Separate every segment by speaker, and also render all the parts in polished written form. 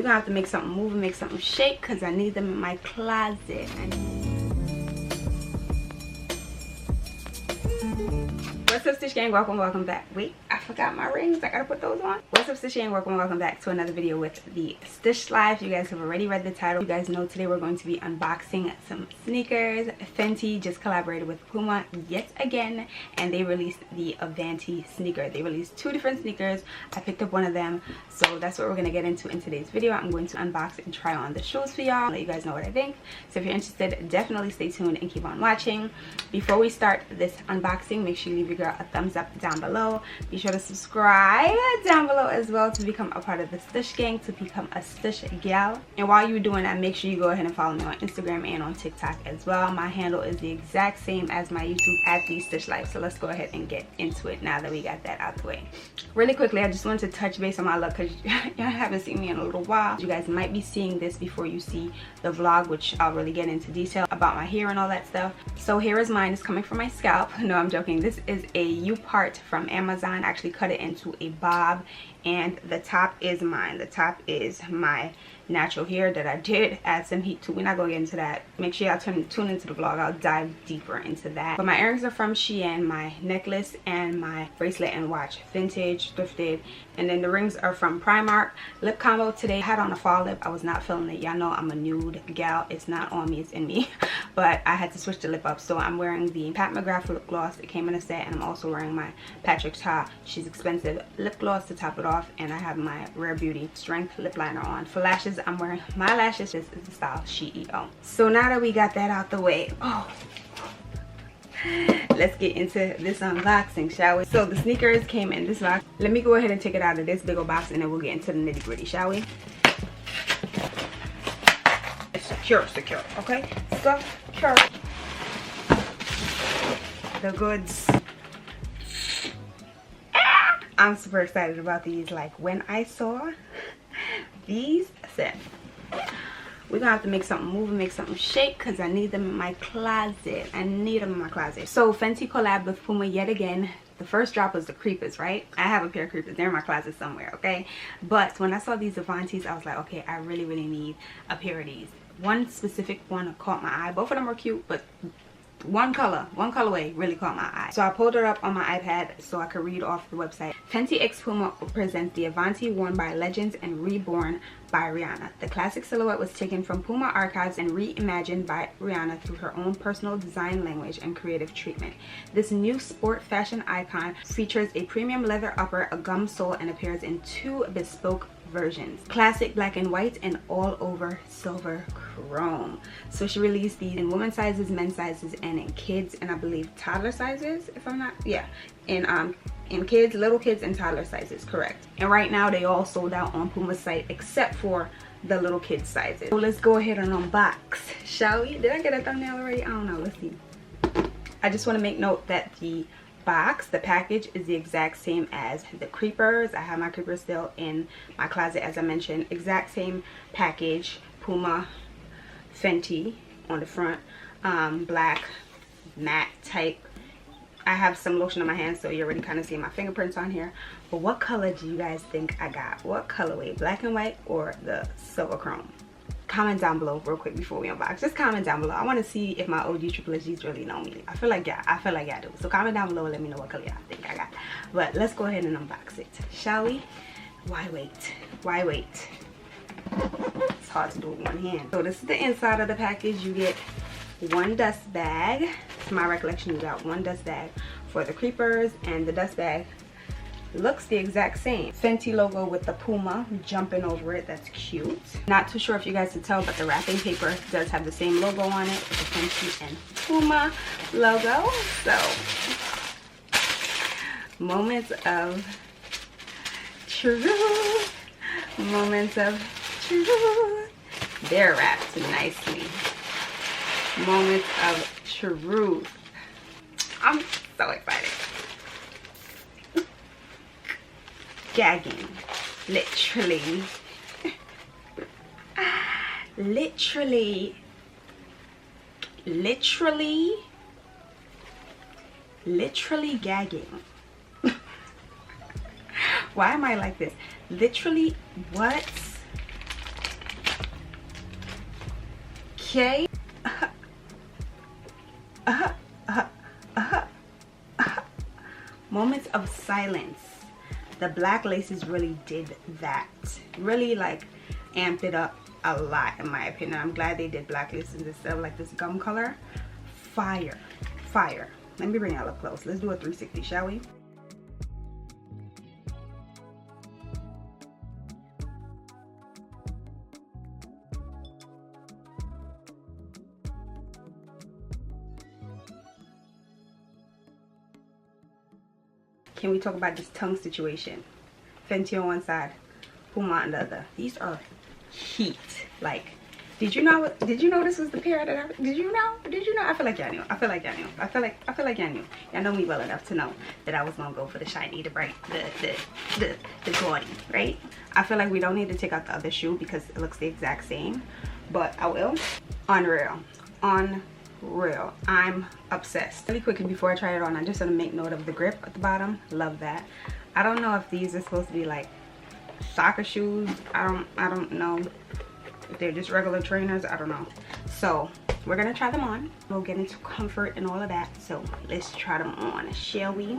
Speaker 1: We're gonna have to make something move and make something shake because I need them in my closet. What's up, Stush gang? Welcome back. Wait, I forgot my rings. I gotta put those on. What's up, Stush gang? Welcome back to another video with the Stush Live. You guys have already read the title. You guys know today we're going to be unboxing some sneakers. Fenty just collaborated with Puma yet again, and they released the Avanti sneaker. They released two different sneakers. I picked up one of them, so that's what we're gonna get into in today's video. I'm going to unbox and try on the shoes for y'all, let you guys know what I think. So if you're interested, definitely stay tuned and keep on watching. Before we start this unboxing, make sure you leave your girl a thumbs up down below. Be sure to subscribe down below as well to become a part of the Stush gang, to become a Stush gal. And while you're doing that, make sure you go ahead and follow me on Instagram and on TikTok as well. My handle is the exact same as my YouTube at the Stush Life. So let's go ahead and get into it now that we got that out the way. Really quickly, I just wanted to touch base on my look because y'all haven't seen me in a little while. You guys might be seeing this before you see the vlog, which I'll really get into detail about my hair and all that stuff. So here is mine. It's coming from my scalp. No, I'm joking. This is a U-part from Amazon. I actually cut it into a bob, and the top is mine. The top is my natural hair that I did add some heat to. We're not gonna get into that. Make sure y'all tune into the vlog. I'll dive deeper into that. But my earrings are from SHEO, my necklace and my bracelet and watch vintage, thrifted, and then the rings are from Primark. Lip combo today. I had on a fall lip. I was not feeling it. Y'all know I'm a nude gal. It's not on me, it's in me. But I had to switch the lip up, so I'm wearing the Mcgrath lip gloss. It came in a set, and I'm also wearing my Patrick Ta, she's expensive, lip gloss to top it off, and I have my Rare Beauty Strength lip liner on. For lashes, I'm wearing my lashes. This is the style SHEO. So now that we got that out the way, let's get into this unboxing, shall we? So the sneakers came in this box. Let me go ahead and take it out of this big old box, and then we'll get into the nitty gritty, shall we? It's secure, okay? Secure. The goods. I'm super excited about these. Like, when I saw these, I said, we're gonna have to make something move and make something shake because I need them in my closet. So Fenty collab with Puma yet again. The first drop was the creepers, right? I have a pair of creepers. They're in my closet somewhere, okay? But when I saw these Avantis, I was like, okay, I really need a pair of these. One specific one caught my eye. Both of them are cute, but one colorway really caught my eye. So I pulled it up on my iPad so I could read off the website. Fenty X Puma presents the Avanti worn by legends and reborn by Rihanna. The classic silhouette was taken from Puma archives and reimagined by Rihanna through her own personal design language and creative treatment. This new sport fashion icon features a premium leather upper, a gum sole, and appears in two bespoke versions: classic black and white and all over silver chrome. So she released these in women's sizes, men's sizes, and in kids, and I believe toddler sizes, if I'm not, yeah, in kids, little kids, and toddler sizes, correct. And right now they all sold out on Puma's site except for the little kids sizes. So let's go ahead and unbox, shall we? Did I get a thumbnail already? I don't know. Let's see. I just want to make note that the box, the package, is the exact same as the creepers. I have my creepers still in my closet, as I mentioned. Exact same package, Puma, Fenty on the front, black matte type. I have some lotion on my hands, so you're already kind of seeing my fingerprints on here. But what color do you guys think I got? What colorway, black and white or the silver chrome? Comment down below real quick before we unbox. Just comment down below. I want to see if my OG Triple G's really know me. I feel like I do. So comment down below and let me know what color y'all think I got. But let's go ahead and unbox it, shall we? Why wait? It's hard to do with one hand. So this is the inside of the package. You get one dust bag. To my recollection, you got one dust bag for the creepers, and the dust bag looks the exact same. Fenty logo with the Puma jumping over it. That's cute. Not too sure if you guys can tell, but the wrapping paper does have the same logo on it, with the Fenty and Puma logo. So moments of truth. Moments of truth. They're wrapped nicely. Moments of truth. I'm so excited. Gagging, literally gagging. Why am I like this? Literally, what? Okay. Moments of silence. The black laces really did that. Really like amped it up a lot in my opinion. I'm glad they did black laces instead of like this gum color. Fire. Fire. Let me bring y'all up close. Let's do a 360, shall we? Can we talk about this tongue situation? Fenty on one side, Puma on the other. These are heat. Like, did you know this was the pair that did you know? I feel like y'all knew. I feel like y'all knew. Y'all know me well enough to know that I was gonna go for the shiny, the bright, the gaudy, right? I feel like we don't need to take out the other shoe because it looks the exact same, but I will. Unreal. I'm obsessed. Really quickly before I try it on, I'm just gonna make note of the grip at the bottom. Love that. I don't know if these are supposed to be like soccer shoes. I don't know if they're just regular trainers. I don't know. So we're gonna try them on. We'll get into comfort and all of that. So let's try them on, shall we?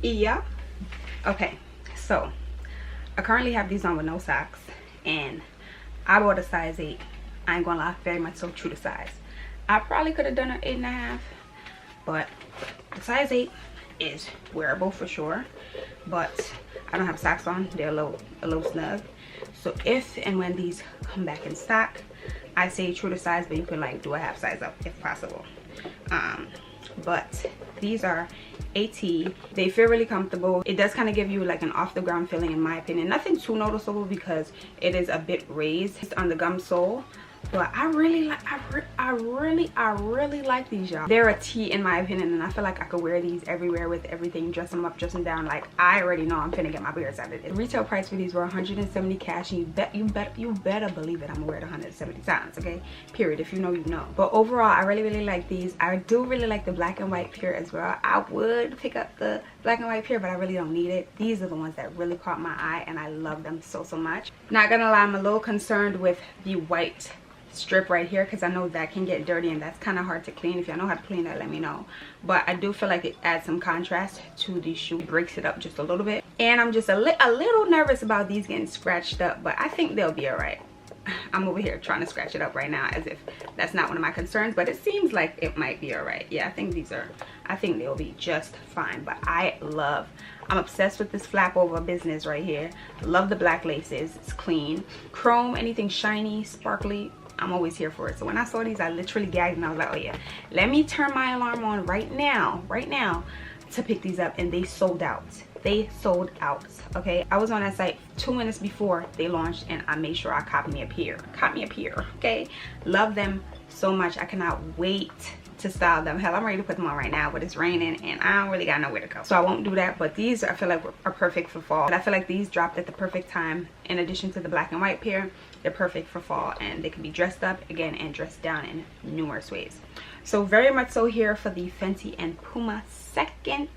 Speaker 1: Yeah. Okay, so I currently have these on with no socks, and I bought a size 8. I ain't gonna lie, very much so true to size. I probably could have done an 8.5, but the size 8 is wearable for sure. But I don't have socks on; they're a little snug. So if and when these come back in stock, I say true to size, but you can like do a half size up if possible. But these are AT. They feel really comfortable. It does kind of give you like an off the ground feeling in my opinion. Nothing too noticeable because it is a bit raised on the gum sole, but I really like these, y'all. They're a T in my opinion, and I feel like I could wear these everywhere with everything. Dress them up, dress them down. Like, I already know I'm finna get my beards out of it. The retail price for these were 170 cash, and you better believe it, I'm gonna wear it 170 times, okay? Period. If you know, you know. But overall, I really like these. I do really like the black and white pair as well. I would pick up the black and white pair, but I really don't need it. These are the ones that really caught my eye, and I love them so much. Not gonna lie, I'm a little concerned with the white strip right here because I know that can get dirty, and that's kind of hard to clean. If y'all know how to clean that, let me know. But I do feel like it adds some contrast to the shoe, breaks it up just a little bit, and I'm just a little nervous about these getting scratched up, but I think they'll be all right. I'm over here trying to scratch it up right now as if that's not one of my concerns, but it seems like it might be all right. Yeah, I think they'll be just fine. But I'm obsessed with this flap over business right here. Love the black laces. It's clean. Chrome, anything shiny, sparkly, I'm always here for it. So when I saw these, I literally gagged and I was like, oh yeah, let me turn my alarm on right now to pick these up. And they sold out. They sold out. Okay, I was on that site 2 minutes before they launched, and I made sure I copied me a pair. Okay, love them so much. I cannot wait to style them. Hell, I'm ready to put them on right now, but it's raining and I don't really got nowhere to go, so I won't do that. But these, I feel like, are perfect for fall. And I feel like these dropped at the perfect time. In addition to the black and white pair, they're perfect for fall, and they can be dressed up again and dressed down in numerous ways. So very much so here for the Fenty and Puma second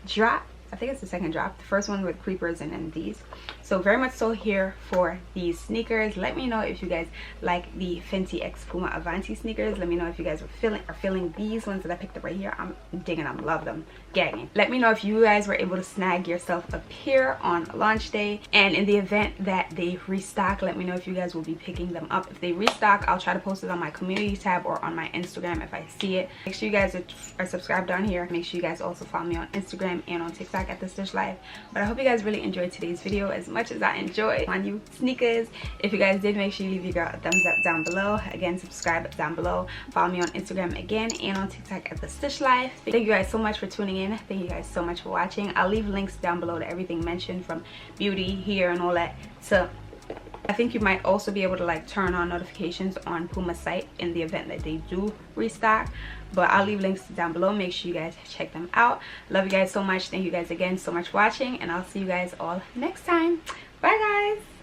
Speaker 1: drop. I think it's the second drop. The first one with creepers, and then these. So very much so here for these sneakers. Let me know if you guys like the Fenty X Puma Avanti sneakers. Let me know if you guys are feeling these ones that I picked up right here. I'm digging them, love them, gagging. Let me know if you guys were able to snag yourself a pair on launch day, and in the event that they restock, let me know if you guys will be picking them up. If they restock, I'll try to post it on my community tab or on my Instagram if I see it. Make sure you guys are subscribed down here. Make sure you guys also follow me on Instagram and on TikTok at the Stush Life. But I hope you guys really enjoyed today's video as much as I enjoyed my new sneakers. If you guys did, make sure you leave your girl a thumbs up down below. Again, subscribe down below. Follow me on Instagram again and on TikTok at the Stush Life. Thank you guys so much for tuning in. Thank you guys so much for watching. I'll leave links down below to everything mentioned, from beauty, hair, and all that, to I think you might also be able to like turn on notifications on Puma's site in the event that they do restock, but I'll leave links down below. Make sure you guys check them out. Love you guys so much. Thank you guys again so much for watching, and I'll see you guys all next time. Bye guys.